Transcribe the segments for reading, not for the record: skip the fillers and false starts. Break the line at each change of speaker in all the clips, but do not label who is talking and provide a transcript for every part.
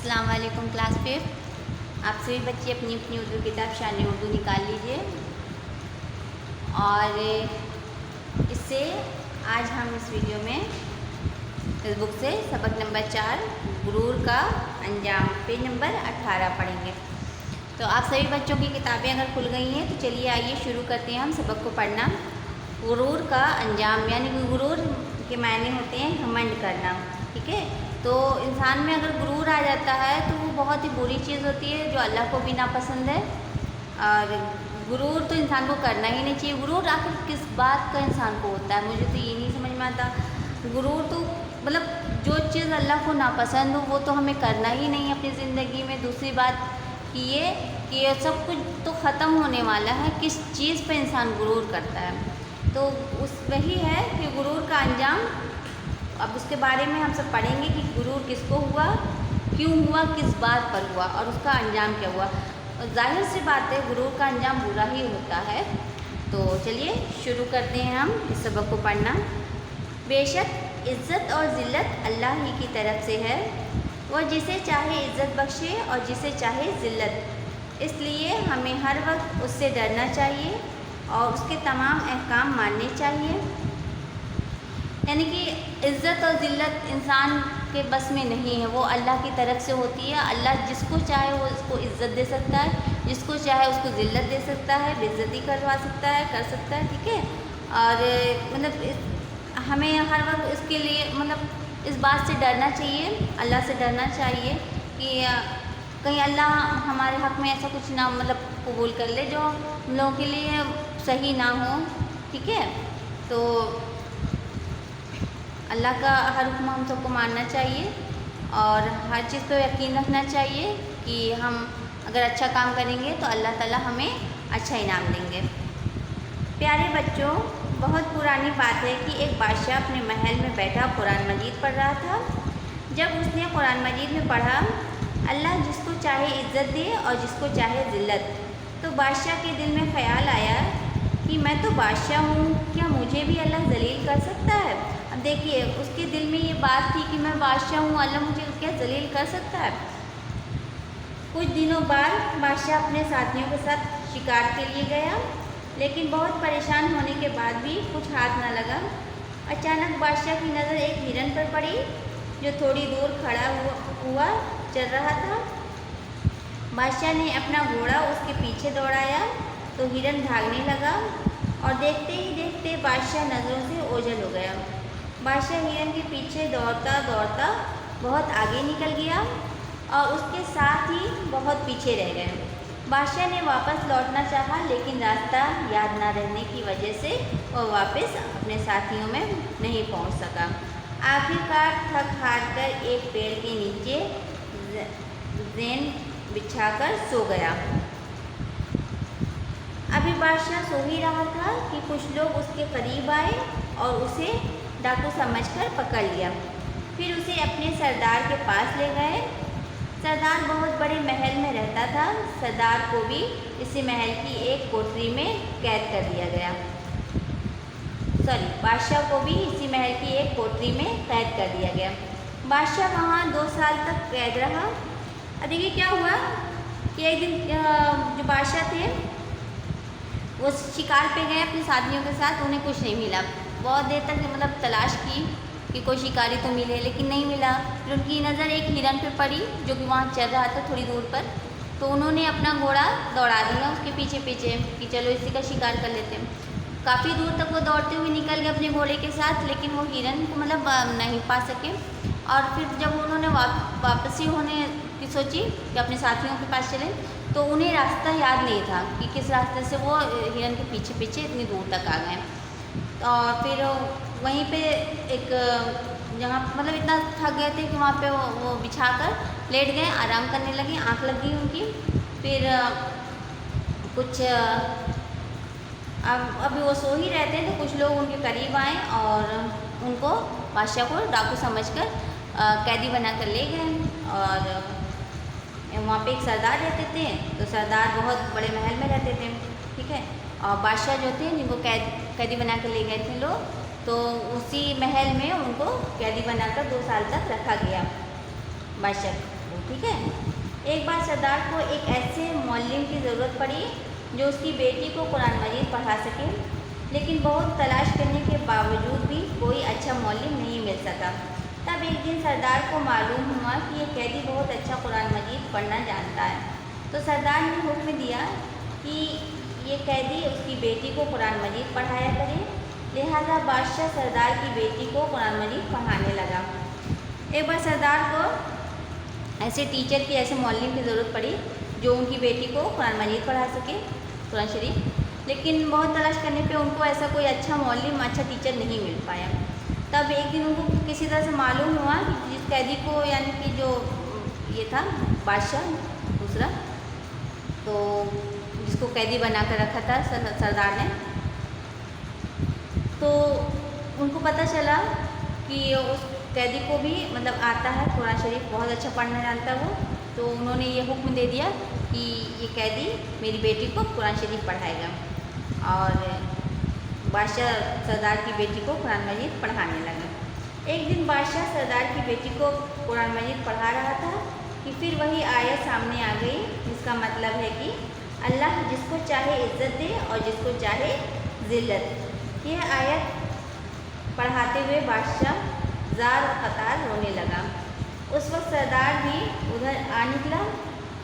السلام علیکم کلاس 5۔ آپ سبھی بچے اپنی اپنی اردو کتاب شان اردو نکال لیجئے، اور اس سے آج ہم اس ویڈیو میں اس بک سے سبق نمبر 4 غرور کا انجام پیج نمبر 18 پڑھیں گے۔ تو آپ سبھی بچوں کی کتابیں اگر کھل گئی ہیں تو چلیے آئیے شروع کرتے ہیں ہم سبق کو پڑھنا۔ غرور کا انجام یعنی کہ غرور کے معنی ہوتے ہیں گھمنڈ کرنا، ٹھیک ہے۔ تو انسان میں اگر غرور آ جاتا ہے تو وہ بہت ہی بری چیز ہوتی ہے جو اللہ کو بھی ناپسند ہے، اور غرور تو انسان کو کرنا ہی نہیں چاہیے۔ غرور آخر کس بات کا انسان کو ہوتا ہے، مجھے تو یہ نہیں سمجھ میں آتا۔ غرور تو مطلب جو چیز اللہ کو ناپسند ہو وہ تو ہمیں کرنا ہی نہیں اپنی زندگی میں۔ دوسری بات کہ یہ سب کچھ تو ختم ہونے والا ہے، کس چیز پہ انسان غرور کرتا ہے۔ تو وہی ہے کہ غرور کا انجام، اب اس کے بارے میں ہم سب پڑھیں گے کہ غرور کس کو ہوا، کیوں ہوا، کس بات پر ہوا اور اس کا انجام کیا ہوا۔ اور ظاہر سی بات ہے غرور کا انجام برا ہی ہوتا ہے۔ تو چلیے شروع کرتے ہیں ہم اس سبق کو پڑھنا۔ بے شک عزت اور ذلت اللہ ہی کی طرف سے ہے، وہ جسے چاہے عزت بخشے اور جسے چاہے ذلت، اس لیے ہمیں ہر وقت اس سے ڈرنا چاہیے اور اس کے تمام احکام ماننے چاہیے۔ یعنی کہ عزت اور ذلت انسان کے بس میں نہیں ہے، وہ اللہ کی طرف سے ہوتی ہے۔ اللہ جس کو چاہے وہ اس کو عزت دے سکتا ہے، جس کو چاہے اس کو ذلت دے سکتا ہے، بے عزتی کروا سکتا ہے، کر سکتا ہے، ٹھیک ہے۔ اور مطلب ہمیں ہر وقت اس کے لیے مطلب اس بات سے ڈرنا چاہیے، اللہ سے ڈرنا چاہیے کہ کہیں اللہ ہمارے حق میں ایسا کچھ نہ مطلب قبول کر لے جو ہم لوگوں کے لیے صحیح نہ ہو، ٹھیک ہے۔ تو اللہ کا ہر حکم ہم سب کو ماننا چاہیے اور ہر چیز پہ یقین رکھنا چاہیے کہ ہم اگر اچھا کام کریں گے تو اللہ تعالیٰ ہمیں اچھا انعام دیں گے۔ پیارے بچوں، بہت پرانی بات ہے کہ ایک بادشاہ اپنے محل میں بیٹھا قرآن مجید پڑھ رہا تھا۔ جب اس نے قرآن مجید میں پڑھا اللہ جس کو چاہے عزت دے اور جس کو چاہے ذلت، تو بادشاہ کے دل میں خیال آیا کہ میں تو بادشاہ ہوں، کیا مجھے بھی اللہ ذلیل کر سکتا ہے؟ اب دیکھیے اس کے دل میں یہ بات تھی کہ میں بادشاہ ہوں، اللہ مجھے کیا ذلیل کر سکتا ہے؟ کچھ دنوں بعد بادشاہ اپنے ساتھیوں کے ساتھ شکار کے لیے گیا، لیکن بہت پریشان ہونے کے بعد بھی کچھ ہاتھ نہ لگا۔ اچانک بادشاہ کی نظر ایک ہرن پر پڑی جو تھوڑی دور کھڑا ہوا چل رہا تھا۔ بادشاہ نے اپنا گھوڑا اس کے پیچھے دوڑایا تو ہرن بھاگنے لگا، اور دیکھتے ہی دیکھتے بادشاہ نظروں سے اوجھل ہو گیا۔ بادشاہ ہرن کے پیچھے دوڑتا دوڑتا بہت آگے نکل گیا اور اس کے ساتھ ہی بہت پیچھے رہ گئے۔ بادشاہ نے واپس لوٹنا چاہا لیکن راستہ یاد نہ رہنے کی وجہ سے وہ واپس اپنے ساتھیوں میں نہیں پہنچ سکا۔ آخر کار تھک ہار کر ایک پیڑ کے نیچے زین بچھا کر سو گیا۔ ابھی بادشاہ سو ہی رہا تھا کہ کچھ لوگ اس کے قریب آئے اور اسے ڈاکو سمجھ کر پکڑ لیا۔ پھر اسے اپنے سردار کے پاس لے گئے۔ سردار بہت بڑے محل میں رہتا تھا۔ سردار کو بھی اسی محل کی ایک کوٹری میں قید کر دیا گیا۔ بادشاہ کو بھی اسی محل کی ایک کوٹری میں قید کر دیا گیا۔ بادشاہ وہاں 2 سال تک قید رہا۔ اب دیکھیے کیا ہوا کہ ایک دن جو بادشاہ تھے وہ شکار پہ گئے اپنے ساتھیوں کے ساتھ، انہیں کچھ نہیں ملا۔ بہت دیر تک مطلب تلاش کی کہ کوئی شکاری تو ملے، لیکن نہیں ملا۔ پھر ان کی نظر ایک ہرن پہ پڑی جو کہ وہاں چل رہا تھا تھوڑی دور پر، تو انہوں نے اپنا گھوڑا دوڑا دیا اس کے پیچھے پیچھے کہ چلو اسی کا شکار کر لیتے ہیں۔ کافی دور تک وہ دوڑتے ہوئے نکل گئے اپنے گھوڑے کے ساتھ، لیکن وہ ہرن کو مطلب نہیں پا سکے۔ اور پھر جب انہوں نے واپسی ہونے کی سوچی کہ اپنے ساتھیوں کے پاس چلیں، تو انہیں راستہ یاد نہیں تھا کہ کس راستے سے وہ ہرن کے پیچھے پیچھے اتنی دور تک آ گئے۔ اور پھر وہیں پہ ایک جہاں مطلب اتنا تھک گئے تھے کہ وہاں پہ وہ بچھا کر لیٹ گئے، آرام کرنے لگے، آنکھ لگ گئی ان کی۔ پھر کچھ ابھی وہ سو ہی رہتے تھے، کچھ لوگ ان کے قریب آئے اور ان کو بادشاہ کو ڈاکو سمجھ کر قیدی بنا کر لے گئے۔ اور وہاں پہ ایک سردار رہتے تھے، تو سردار بہت بڑے محل میں رہتے تھے، ٹھیک ہے۔ اور بادشاہ جو تھے جن کو قیدی بنا کے لے گئے تھے لوگ، تو اسی محل میں ان کو قیدی بنا کر 2 سال تک رکھا گیا بادشاہ کو۔ ٹھیک ہے. ایک بار سردار کو ایک ایسے معلم کی ضرورت پڑی جو اس کی بیٹی کو قرآن مجید پڑھا سکے، لیکن بہت تلاش کرنے کے باوجود بھی کوئی اچھا معلم نہیں مل سکا. تب ایک دن سردار کو معلوم ہوا کہ یہ قیدی بہت اچھا قرآن مجید پڑھنا جانتا ہے. تو سردار نے حکم دیا کہ یہ قیدی اس کی بیٹی کو قرآن مجید پڑھایا کرے. لہذا بادشاہ سردار کی بیٹی کو قرآن مجید پڑھانے لگا. ایک بار سردار کو ایسے ٹیچر کی، ایسے معلم کی ضرورت پڑی جو ان کی بیٹی کو قرآن مجید پڑھا سکے، قرآن شریف. لیکن بہت تلاش کرنے پہ ان کو ایسا کوئی اچھا معلم، اچھا ٹیچر نہیں مل پایا. تب ایک دن ان کو کسی طرح سے معلوم ہوا کہ جس قیدی کو، یعنی کہ جو یہ تھا بادشاہ دوسرا، تو جس کو قیدی بنا کر رکھا تھا سردار نے، تو ان کو پتہ چلا کہ اس قیدی کو بھی مطلب آتا ہے قرآن شریف، بہت اچھا پڑھنا جانتا ہے وہ. تو انہوں نے یہ حکم دے دیا کہ یہ قیدی میری بیٹی کو قرآن شریف پڑھائے گا. اور بادشاہ سردار کی بیٹی کو قرآن مجید پڑھانے لگا. ایک دن بادشاہ سردار کی بیٹی کو قرآن مجید پڑھا رہا تھا کہ پھر وہی آیت سامنے آ گئی جس کا مطلب ہے کہ اللہ جس کو چاہے عزت دے اور جس کو چاہے ذلت. یہ آیت پڑھاتے ہوئے بادشاہ زار قطار رونے لگا. اس وقت سردار بھی ادھر آ نکلا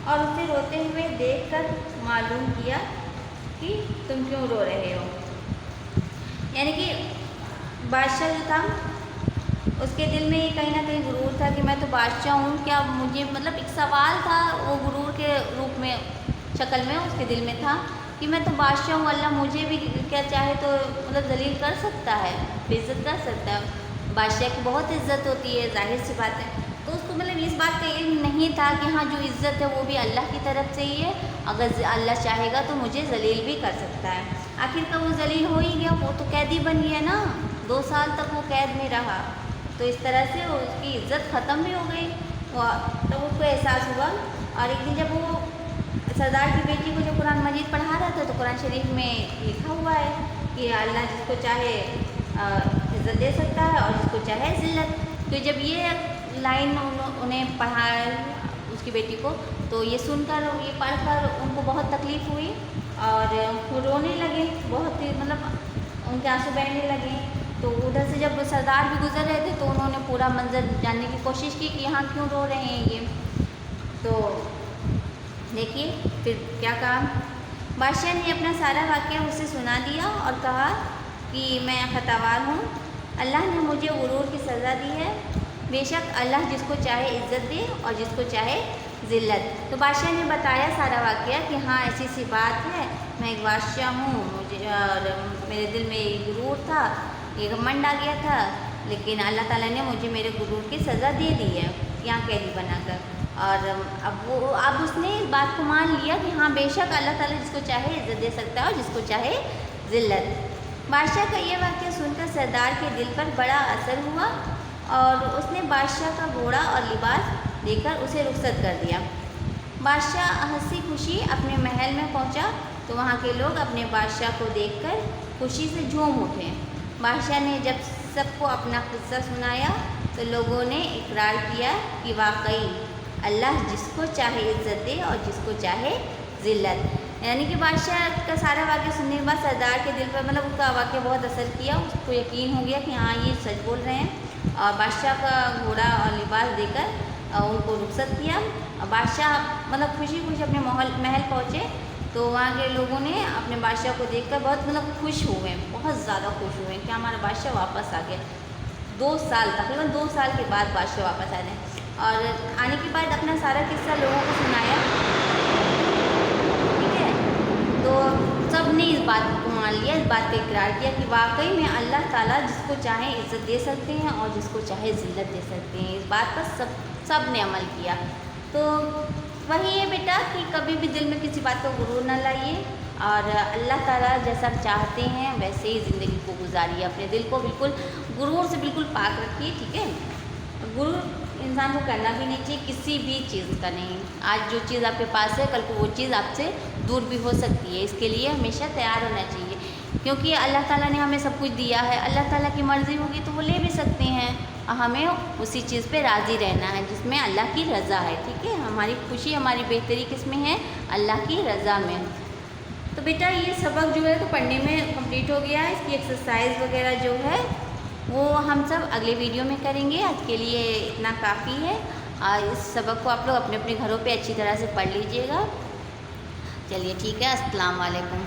اور اسے روتے ہوئے دیکھ کر معلوم کیا کہ تم کیوں رو رہے ہو. یعنی کہ بادشاہ جو تھا اس کے دل میں یہ کہیں نہ کہیں غرور تھا کہ میں تو بادشاہ ہوں، کیا مجھے مطلب ایک سوال تھا وہ غرور کے روپ میں، شکل میں اس کے دل میں تھا کہ میں تو بادشاہ ہوں، اللہ مجھے بھی کیا چاہے تو مطلب ذلیل کر سکتا ہے، بے عزت کر سکتا ہے. بادشاہ کی بہت عزت ہوتی ہے، ظاہر سی بات ہے. تو اس کو مطلب اس بات کا علم نہیں تھا کہ ہاں جو عزت ہے وہ بھی اللہ کی طرف سے ہی ہے، اگر اللہ چاہے گا تو مجھے ذلیل بھی کر سکتا ہے. آخر کا وہ ذلیل ہو ہی گیا، وہ تو قیدی بن گیا نا، 2 سال تک وہ قید میں رہا. تو اس طرح سے اس کی عزت ختم بھی ہو گئی. تب اس کو احساس ہوا. اور ایک دن جب وہ سردار کی بیٹی کو جو قرآن مجید پڑھا رہا تھا تو قرآن شریف میں لکھا ہوا ہے کہ اللہ جس کو چاہے عزت دے سکتا ہے اور جس کو چاہے ذلت. تو جب یہ لائن انہیں پڑھایا اس کی بیٹی کو، تو یہ سن کر، یہ پڑھ کر ان کو بہت تکلیف ہوئی اور وہ رونے لگے، بہت ہی مطلب ان کے آنسو بہنے لگے. تو ادھر سے جب سردار بھی گزر رہے تھے تو انہوں نے پورا منظر جاننے کی کوشش کی کہ یہاں کیوں رو رہے ہیں یہ. تو دیکھیے پھر کیا کہا. بادشاہ نے اپنا سارا واقعہ اسے سنا دیا اور کہا کہ میں خطاوار ہوں، اللہ نے مجھے غرور کی سزا دی ہے. بے شک اللہ جس کو چاہے عزت دے اور جس کو چاہے ذلت. تو بادشاہ نے بتایا سارا واقعہ کہ ہاں ایسی سی بات ہے، میں ایک بادشاہ ہوں، مجھے اور میرے دل میں غرور تھا، یہ گھمنڈ آ گیا تھا، لیکن اللہ تعالیٰ نے مجھے میرے غرور کی سزا دے دی ہے یہاں قیدی بنا کر. اور اب اس نے اس بات کو مان لیا کہ ہاں بے شک اللہ تعالیٰ جس کو چاہے عزت دے سکتا ہے اور جس کو چاہے ذلت. بادشاہ کا یہ واقعہ سن کر سردار کے دل پر بڑا اثر ہوا اور اس نے بادشاہ کا گھوڑا اور لباس دے کر اسے رخصت کر دیا. بادشاہ ہنسی خوشی اپنے محل میں پہنچا تو وہاں کے لوگ اپنے بادشاہ کو دیکھ کر خوشی سے جھوم اٹھے. بادشاہ نے جب سب کو اپنا قصہ سنایا تو لوگوں نے اقرار کیا کہ واقعی اللہ جس کو چاہے عزت دے اور جس کو چاہے ذلت. یعنی کہ بادشاہ کا سارا واقعہ سننے کے بعد سردار کے دل پر مطلب اس کا واقعہ بہت اثر کیا. اس کو یقین ہو گیا کہ ہاں یہ سچ بول رہے ہیں اور بادشاہ کا گھوڑا اور لباس دے کر ان کو رخصت کیا. اور بادشاہ مطلب خوشی خوشی اپنے محل پہنچے تو وہاں کے لوگوں نے اپنے بادشاہ کو دیکھ کر بہت مطلب خوش ہوئے، بہت زیادہ خوش ہوئے کہ ہمارا بادشاہ واپس آ گیا. 2 سال تقریباً 2 سال کے بعد بادشاہ واپس آ گئے اور آنے کے بعد اپنا سارا قصہ لوگوں کو سنایا. ٹھیک ہے، تو سب نے اس بات کو مان لیا، اس بات پہ اقرار کیا کہ واقعی میں اللہ تعالیٰ جس کو چاہے عزت دے سکتے ہیں اور جس کو چاہے ذلت دے سکتے ہیں. اس بات پر سب نے عمل کیا. تو وہی ہے بیٹا کہ کبھی بھی دل میں کسی بات کا غرور نہ لائیے اور اللہ تعالیٰ جیسا چاہتے ہیں ویسے ہی زندگی کو گزاریے. اپنے دل کو بالکل غرور سے بالکل پاک رکھیے. ٹھیک ہے، غرور انسان کو کرنا بھی نہیں چاہیے، کسی بھی چیز کا نہیں. آج جو چیز آپ کے پاس ہے کل کو وہ چیز آپ سے دور بھی ہو سکتی ہے. اس کے لیے ہمیشہ تیار ہونا چاہیے کیونکہ اللہ تعالیٰ نے ہمیں سب کچھ دیا ہے. اللہ تعالیٰ کی مرضی ہوگی تو وہ لے بھی سکتے ہیں. اور ہمیں اسی چیز پہ راضی رہنا ہے جس میں اللہ کی رضا ہے، ٹھیک ہے؟ ہماری خوشی، ہماری بہتری کس میں ہے؟ اللہ کی رضا میں۔ تو بیٹا یہ سبق جو ہے تو پڑھنے میں کمپلیٹ ہو گیا ہے، اس کی ایکسرسائز وغیرہ جو ہے وہ ہم سب اگلے ویڈیو میں کریں گے، آج کے لیے اتنا کافی ہے۔ اور اس سبق کو آپ لوگ اپنے اپنے گھروں پہ اچھی طرح سے پڑھ لیجئے گا۔ چلیے ٹھیک ہے، السلام علیکم۔